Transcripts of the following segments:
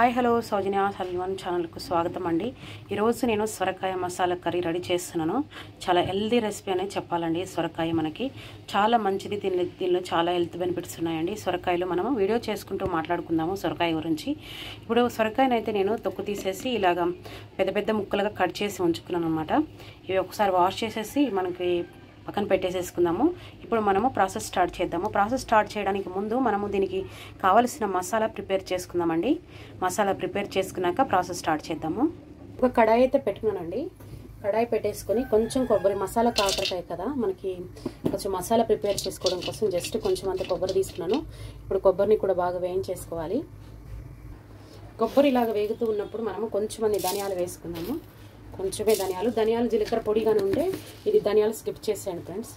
Hi hello సౌజన్య హల్వన్ ఛానల్కు స్వాగతం అండి. ఈరోజు నేను సొరకాయ మసాలా కర్రీ రెడీ చేస్తున్నాను. చాలా హెల్దీ రెసిపీ అనేది చెప్పాలండి. సొరకాయ మనకి చాలా మంచిది, దీనిలో చాలా హెల్త్ బెనిఫిట్స్ ఉన్నాయండి. సొరకాయలో మనము వీడియో చేసుకుంటూ మాట్లాడుకుందాము సొరకాయ గురించి. ఇప్పుడు సొరకాయనైతే నేను తొక్కు తీసేసి ఇలాగా పెద్ద పెద్ద ముక్కలుగా కట్ చేసి ఉంచుకున్నాను అనమాట. ఇవి ఒకసారి వాష్ చేసేసి మనకి పక్కన పెట్టేసేసుకుందాము. ఇప్పుడు మనము ప్రాసెస్ స్టార్ట్ చేద్దాము. ప్రాసెస్ స్టార్ట్ చేయడానికి ముందు మనము దీనికి కావలసిన మసాలా ప్రిపేర్ చేసుకుందామండి. మసాలా ప్రిపేర్ చేసుకున్నాక ప్రాసెస్ స్టార్ట్ చేద్దాము. ఒక కడాయి అయితే పెట్టుకున్నానండి. కడాయి పెట్టేసుకొని కొంచెం కొబ్బరి, మసాలా కాకరకాయ కదా మనకి, కొంచెం మసాలా ప్రిపేర్ చేసుకోవడం కోసం జస్ట్ కొంచెం అంత కొబ్బరి తీసుకున్నాను. ఇప్పుడు కొబ్బరిని కూడా బాగా వేయించేసుకోవాలి. కొబ్బరి ఇలాగ వేగుతూ ఉన్నప్పుడు మనము కొంచెం ధనియాలు వేసుకుందాము. కొంచెమే ధనియాలు జీలకర్ర పొడిగానే ఉండే, ఇది ధనియాలు స్కిప్ చేసేయండి ఫ్రెండ్స్.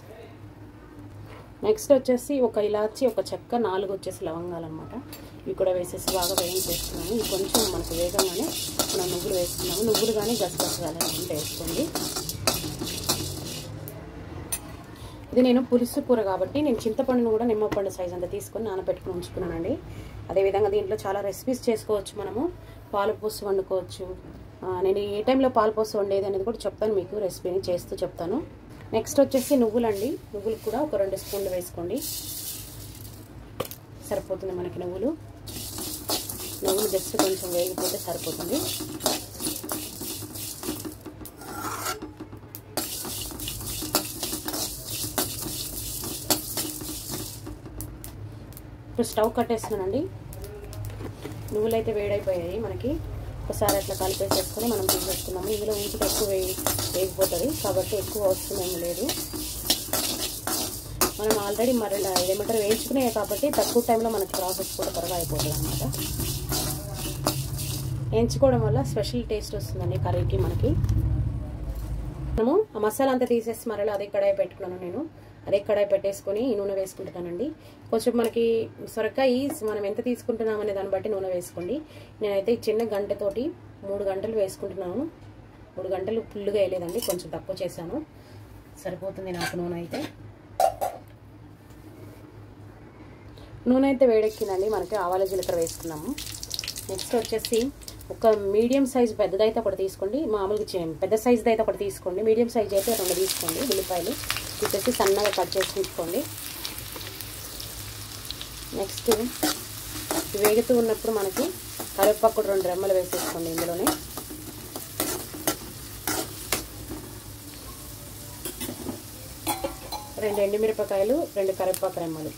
నెక్స్ట్ వచ్చేసి ఒక ఇలాచి, ఒక చెక్క, 4 వచ్చేసి లవంగాలు అనమాట. ఇవి కూడా వేసేసి బాగా వేయించేస్తున్నాము. ఇది కొంచెం మనకు వేగంగానే మనం నువ్వులు వేసుకున్నాము. నువ్వులు కానీ గసగసాలు ఉంటే వేసుకోండి. ఇది నేను పులుసు కూర కాబట్టి నేను చింతపండును కూడా నిమ్మపండు సైజ్ అంతా తీసుకొని నానబెట్టుకుని ఉంచుకున్నానండి. అదేవిధంగా దీంట్లో చాలా రెసిపీస్ చేసుకోవచ్చు. మనము పాలు పోసి వండుకోవచ్చు. నేను ఏ టైంలో పాలు పోసి వండేది అనేది కూడా చెప్తాను, మీకు రెసిపీని చేస్తూ చెప్తాను. నెక్స్ట్ వచ్చేసి నువ్వులండి. నువ్వులు కూడా ఒక 2 స్పూన్లు వేసుకోండి, సరిపోతుంది మనకి. నువ్వులు జస్ట్ కొంచెం వేగిపోతే సరిపోతుంది. ఇప్పుడు స్టవ్ కట్టేస్తున్నానండి. నువ్వులు అయితే వేడైపోయాయి మనకి. ఒకసారి అట్లా కలిపేసేసుకొని మనం తీసేసుకున్నాము. ఇందులో ఇంటికి ఎక్కువ వేగిపోతుంది కాబట్టి ఎక్కువ వస్తుందేమీ లేదు. మనం ఆల్రెడీ ఏమంటారు వేయించుకునే కాబట్టి తక్కువ టైంలో మనకి ప్రాసెస్ కూడా త్వరగా అయిపోతుంది అనమాట. వేయించుకోవడం వల్ల స్పెషల్ టేస్ట్ వస్తుందండి కర్రీకి మనకి. మనము ఆ మసాలా అంతా తీసేసి మరలా అదే కడాయి పెట్టుకున్నాను నేను. అదే కడాయి పెట్టేసుకొని నూనె వేసుకుంటున్నానండి. కొంచెం మనకి సొరకాయ మనం ఎంత తీసుకుంటున్నాం అనే దాన్ని బట్టి నూనె వేసుకోండి. నేనైతే చిన్న గంటతోటి 3 గంటలు వేసుకుంటున్నాను. 3 గంటలు ఫుల్గా వేయలేదండి, కొంచెం తక్కువ చేశాను, సరిపోతుంది నాకు నూనె అయితే. నూనె అయితే వేడెక్కిందండి. మనకి ఆవాల జీలకర్ర వేసుకున్నాము. నెక్స్ట్ వచ్చేసి ఒక మీడియం సైజు పెద్దదైతే ఒకటి తీసుకోండి, మామూలుగా పెద్ద సైజుది అయితే ఒకటి తీసుకోండి. మీడియం సైజు అయితే 2 తీసుకోండి. ఉల్లిపాయలు తీసేసి సన్నగా కట్ చేసి తీసుకోండి. నెక్స్ట్ వేగుతూ ఉన్నప్పుడు మనకి కరివేపాకు 2 రెమ్మలు వేసేసుకోండి. ఇందులోనే రెండు ఎండుమిరపకాయలు, 2 కరివేపాకు రెమ్మలు,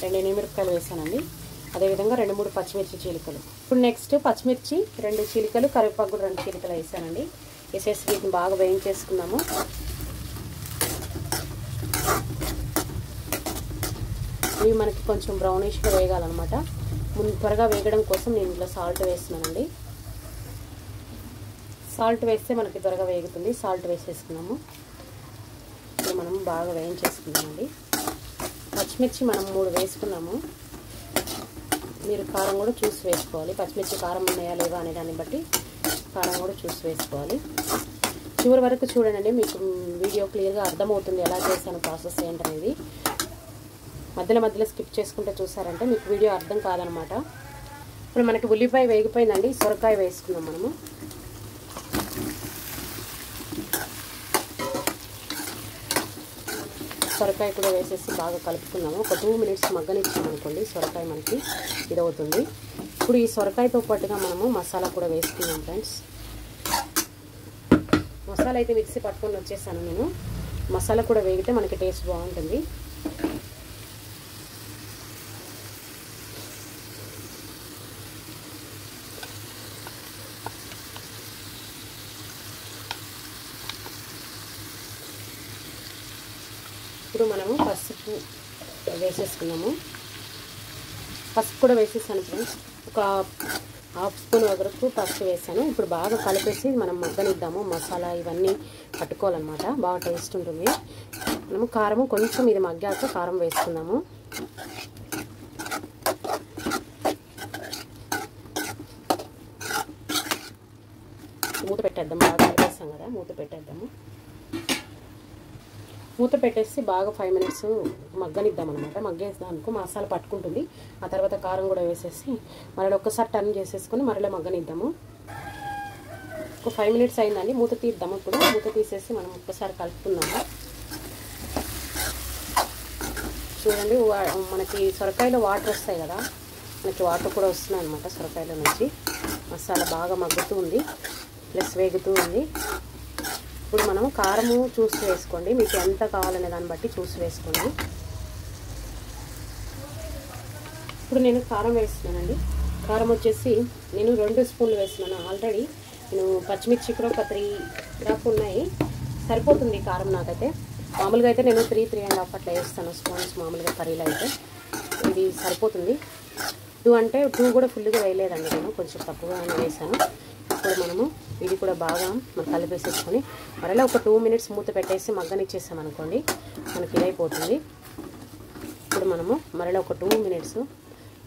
2 ఎండుమిరపకాయలు వేసానండి. అదేవిధంగా 2-3 పచ్చిమిర్చి చీలికలు. ఇప్పుడు నెక్స్ట్ పచ్చిమిర్చి 2 చీలికలు, కరివేపాకు 2 చీలికలు వేసానండి. వేసేసి వీటిని బాగా వేయించేసుకున్నాము. ఇవి మనకి కొంచెం బ్రౌనిష్గా వేగాలన్నమాట. త్వరగా వేగడం కోసం నేను ఇంట్లో సాల్ట్ వేస్తున్నానండి. సాల్ట్ వేస్తే మనకి త్వరగా వేగుతుంది. సాల్ట్ వేసేసుకున్నాము. ఇప్పుడు మనం బాగా వేయించేసుకున్నామండి. పచ్చిమిర్చి మనం 3 వేసుకున్నాము. మీరు కారం కూడా చూసి వేసుకోవాలి. పచ్చిమిర్చి కారం ఉన్నాయా లేవా అనే దాన్ని బట్టి కారం కూడా చూసి వేసుకోవాలి. చివరి వరకు చూడండి, మీకు వీడియో క్లియర్గా అర్థమవుతుంది ఎలా చేశాను ప్రాసెస్ ఏంటనేది. మధ్యలో స్కిప్ చేసుకుంటే చూసారంటే మీకు వీడియో అర్థం కాదనమాట. ఇప్పుడు మనకి ఉల్లిపాయ వేగిపోయిందండి. సొరకాయ వేసుకున్నాం మనము. సొరకాయ కూడా వేసేసి బాగా కలుపుకున్నాము. ఒక 2 మినిట్స్ మగ్గనిచ్చామనుకోండి సొరకాయ మనకి ఇదవుతుంది. ఇప్పుడు ఈ సొరకాయతో పాటుగా మనము మసాలా కూడా వేసుకున్నాం ఫ్రెండ్స్. మసాలా అయితే మిక్సీ పట్టుకొని వచ్చేసాను నేను. మసాలా కూడా వేగితే మనకి టేస్ట్ బాగుంటుంది. ఇప్పుడు మనము పసుపు వేసేసుకున్నాము. పసుపు కూడా వేసేసాను ఫ్రెండ్స్. ఒక 1/2 స్పూన్ వరకు పసుపు వేసాను. ఇప్పుడు బాగా కలిపేసి మనం మగ్గనిద్దాము. మసాలా ఇవన్నీ పట్టుకోవాలన్నమాట, బాగా టేస్ట్ ఉంటుంది. మనము కారము కొంచెం ఇది మగ్గాక కారం వేసుకుందాము. మూత పెట్టేద్దాం. బాగా కలిపేస్తాం కదా, మూత పెట్టేద్దాము. మూత పెట్టేసి బాగా 5 మినిట్స్ మగ్గనిద్దాం అనమాట. మగ్గేసానుకో మసాలా పట్టుకుంటుంది. ఆ తర్వాత కారం కూడా వేసేసి మరలా ఒక్కసారి టర్న్ చేసేసుకొని మరలా మగ్గనిద్దాము. ఒక 5 మినిట్స్ అయిందండి. మూత తీద్దాము. ఇప్పుడు మూత తీసేసి మనం ఒక్కసారి కలుపుకుందాము. చూడండి, మనకి సొరకాయలో వాటర్ వస్తాయి కదా, మనకి వాటర్ కూడా వస్తున్నాయి అనమాట సొరకాయలో నుంచి. మసాలా బాగా మగ్గుతూ ఉంది, ప్లస్ వేగుతూ ఉంది. ఇప్పుడు మనం కారము చూసి వేసుకోండి, మీకు ఎంత కావాలనే దాన్ని బట్టి చూసి వేసుకోండి. ఇప్పుడు నేను కారం వేస్తున్నానండి. కారం వచ్చేసి నేను 2 స్పూన్లు వేస్తున్నాను. ఆల్రెడీ నేను పచ్చిమిర్చి కూడా ఒక 3 దాకా ఉన్నాయి, సరిపోతుంది కారం నాకైతే. మామూలుగా అయితే నేను 3-3.5 అట్లా వేస్తాను స్పూన్స్ మామూలుగా కర్రీలో అయితే. ఇది సరిపోతుంది. 2 అంటే 2 కూడా ఫుల్గా వేయలేదండి, నేను కొంచెం తక్కువగానే వేసాను. ఇప్పుడు మనము ఇది కూడా బాగా మనం కలిపేసేసుకొని మరలా ఒక 2 మినిట్స్ మూత పెట్టేసి మగ్గనిచ్చేసాం అనుకోండి, మనకి ఇదైపోతుంది. ఇప్పుడు మనము మరలా ఒక 2 మినిట్స్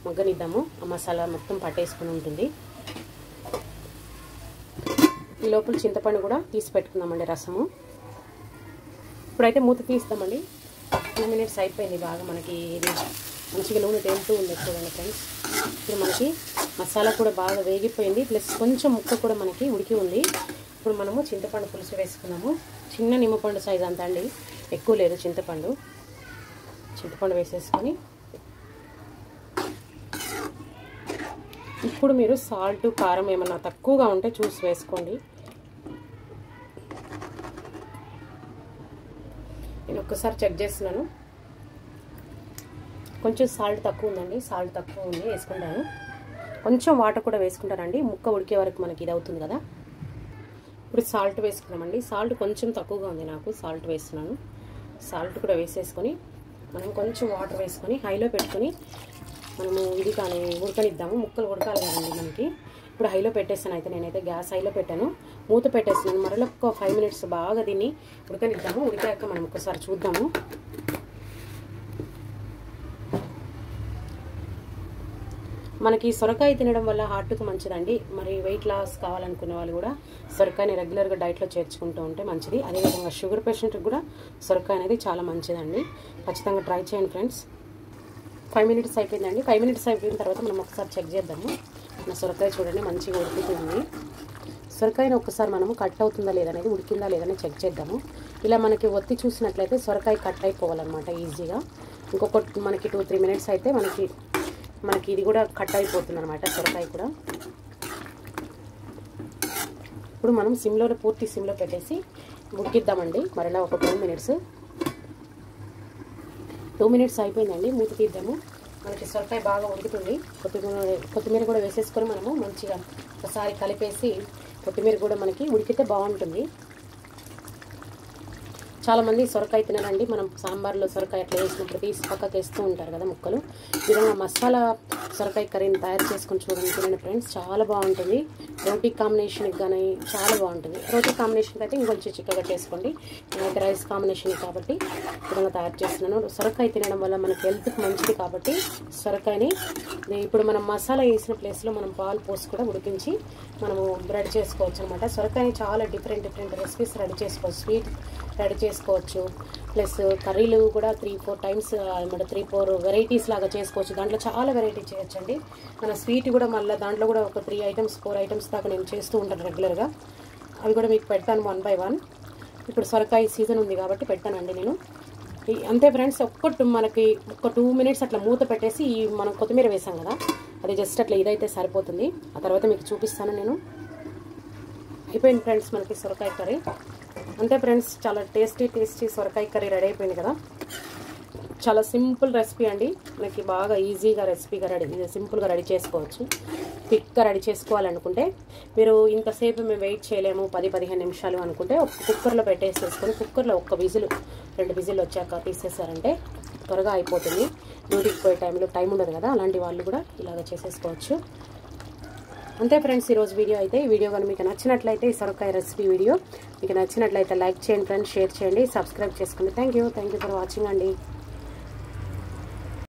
మగ్గనిద్దాము. ఆ మసాలా మొత్తం పట్టేసుకుని ఉంటుంది. ఈ లోపల చింతపండు కూడా తీసి పెట్టుకుందామండి, రసము. ఇప్పుడైతే మూత తీస్తామండి. 2 మినిట్స్ అయిపోయింది. బాగా మనకి ఇది మంచిగా నూనె తేలుతూ ఉంది చూడండి ఫ్రెండ్స్. ఇప్పుడు మనకి మసాలా కూడా బాగా వేగిపోయింది, ప్లస్ కొంచెం ముక్క కూడా మనకి ఉడికి ఉంది. ఇప్పుడు మనము చింతపండు పులుసు వేసుకున్నాము. చిన్న నిమ్మపండు సైజ్ అంతా అండి, ఎక్కువ లేదు చింతపండు. చింతపండు వేసేసుకొని ఇప్పుడు మీరు సాల్ట్ కారం ఏమన్నా తక్కువగా ఉంటే చూసి వేసుకోండి. నేను ఒక్కసారి చెక్ చేస్తున్నాను. కొంచెం సాల్ట్ తక్కువ ఉందండి, సాల్ట్ తక్కువ ఉంది, వేసుకుంటాను. కొంచెం వాటర్ కూడా వేసుకుంటానండి, ముక్క ఉడికే వరకు మనకి ఇది అవుతుంది కదా. ఇప్పుడు సాల్ట్ వేసుకున్నామండి. సాల్ట్ కొంచెం తక్కువగా ఉంది నాకు, సాల్ట్ వేస్తున్నాను. సాల్ట్ కూడా వేసేసుకొని మనం కొంచెం వాటర్ వేసుకొని హైలో పెట్టుకొని మనము ఇది కానీ ఉడకనిద్దాము. ముక్కలు ఉడకాలి కదండి మనకి. ఇప్పుడు హైలో పెట్టేస్తాను. అయితే నేనైతే గ్యాస్ హైలో పెట్టాను, మూత పెట్టేస్తున్నాను. మరలా ఒక 5 మినిట్స్ బాగా దీన్ని ఉడకనిద్దాము. ఉడికాక మనం ఒకసారి చూద్దాము. మనకి సొరకాయ తినడం వల్ల హార్ట్కి మంచిదండి. మరి వెయిట్ లాస్ కావాలనుకునే వాళ్ళు కూడా సొరకాయని రెగ్యులర్గా డైట్లో చేర్చుకుంటూ ఉంటే మంచిది. అదేవిధంగా షుగర్ పేషెంట్కి కూడా సొరకాయ అనేది చాలా మంచిదండి. ఖచ్చితంగా ట్రై చేయండి ఫ్రెండ్స్. 5 మినిట్స్ అయిపోయిందండి. 5 మినిట్స్ అయిపోయిన తర్వాత మనం ఒకసారి చెక్ చేద్దాము. మన సొరకాయ చూడండి మంచిగా ఉడుకుతుంది. సొరకాయని ఒకసారి మనము కట్ అవుతుందా లేదనేది, ఉడికిందా లేదని చెక్ చేద్దాము. ఇలా మనకి ఒత్తి చూసినట్లయితే సొరకాయ కట్ అయిపోవాలన్నమాట ఈజీగా. ఇంకొక మనకి 2-3 మినిట్స్ అయితే మనకి ఇది కూడా కట్ అయిపోతుంది అనమాట, సొరకాయ కూడా. ఇప్పుడు మనం పూర్తి సిమ్లో పెట్టేసి ఉడికిద్దామండి మరలా ఒక 2 మినిట్స్. 2 మినిట్స్ అయిపోయిందండి. మూత తీద్దాము. మనకి సొరకాయ బాగా ఉడుకుతుంది. కొత్తిమీర కూడా వేసేసుకొని మనము మంచిగా ఒకసారి కలిపేసి, కొత్తిమీర కూడా మనకి ఉడికితే బాగుంటుంది. చాలామంది సొరకాయ తినరండి. మనం సాంబార్లో సొరకాయ అట్లా వేసినప్పుడు తీసి పక్కకి వేస్తూ ఉంటారు కదా ముక్కలు. ఈ విధంగా మసాలా సొరకాయ కర్రీని తయారు చేసుకొని చూడండి ఫ్రెండ్స్, చాలా బాగుంటుంది. రోటీ కాంబినేషన్కి కానీ చాలా బాగుంటుంది. రోటీ కాంబినేషన్కి అయితే ఇంకొంచెం చిక్కగా చేసుకోండి. నేనైతే రైస్ కాంబినేషన్ కాబట్టి ఈ విధంగా తయారు చేస్తున్నాను. సొరకాయ తినడం వల్ల మనకి హెల్త్కి మంచిది కాబట్టి సొరకాయని ఇప్పుడు మనం మసాలా వేసిన ప్లేస్లో మనం పాలు పోసి కూడా ఉడికించి మనము రెడీ చేసుకోవచ్చు అనమాట. సొరకాయని చాలా డిఫరెంట్ రెసిపీస్ రెడీ చేసుకోవచ్చు. స్వీట్ రెడీ చేసుకోవచ్చు, ప్లస్ కర్రీలు కూడా 3-4 టైమ్స్ 3-4 వెరైటీస్ లాగా చేసుకోవచ్చు. దాంట్లో చాలా వెరైటీ చేయొచ్చండి. మన స్వీట్ కూడా మళ్ళీ దాంట్లో కూడా ఒక 3 ఐటమ్స్ 4 ఐటమ్స్ దాకా నేను చేస్తూ ఉంటాను రెగ్యులర్గా. అవి కూడా మీకు పెడతాను 1 by 1. ఇప్పుడు సొరకాయ సీజన్ ఉంది కాబట్టి పెడతానండి నేను. అంతే ఫ్రెండ్స్. మనకి ఒక 2 మినిట్స్ అట్లా మూత పెట్టేసి మనం కొత్తిమీర వేసాం కదా, అది జస్ట్ అట్లా ఇదైతే సరిపోతుంది. ఆ తర్వాత మీకు చూపిస్తాను నేను. అయిపోయింది ఫ్రెండ్స్ మనకి సొరకాయ కర్రీ. అంతే ఫ్రెండ్స్, చాలా టేస్టీ సొరకాయ కర్రీ రెడీ అయిపోయింది కదా. చాలా సింపుల్ రెసిపీ అండి, మనకి బాగా ఈజీగా రెసిపీగా సింపుల్గా రెడీ చేసుకోవచ్చు. క్విక్గా రెడీ చేసుకోవాలనుకుంటే మీరు ఇంతసేపు మేము వెయిట్ చేయలేము 10-15 నిమిషాలు అనుకుంటే ఒక కుక్కర్లో పెట్టేసేసుకొని కుక్కర్లో 1 విజిల్ 2 విజిల్ వచ్చాక తీసేసారంటే త్వరగా అయిపోతుంది. డ్యూటీకి పోయే టైంలో టైం ఉండదు కదా, అలాంటి వాళ్ళు కూడా ఇలాగ చేసేసుకోవచ్చు. అంతే ఫ్రెండ్స్ ఈరోజు వీడియో అయితే. ఈ వీడియో కానీ మీకు నచ్చినట్లయితే, ఈ సొరకాయ రెసిపీ వీడియో మీకు నచ్చినట్లయితే లైక్ చేయండి ఫ్రెండ్స్, షేర్ చేయండి, సబ్స్క్రైబ్ చేసుకోండి. థ్యాంక్ యూ ఫర్ వాచింగ్ అండి.